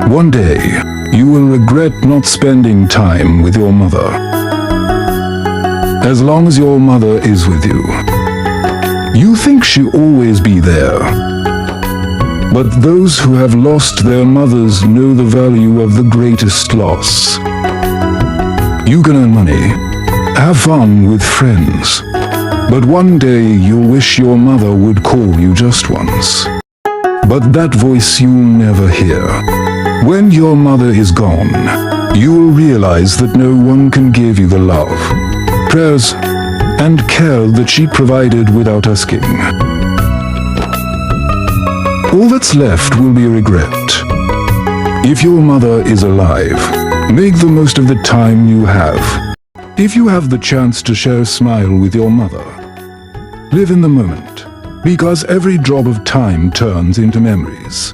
One day, you will regret not spending time with your mother. As long as your mother is with you, you think she'll always be there. But those who have lost their mothers know the value of the greatest loss. You can earn money, have fun with friends, but one day you'll wish your mother would call you just once. But that voice you'll never hear. When your mother is gone, you'll realize that no one can give you the love, prayers, and care that she provided without asking. All that's left will be regret. If your mother is alive, make the most of the time you have. If you have the chance to share a smile with your mother, live in the moment, because every drop of time turns into memories.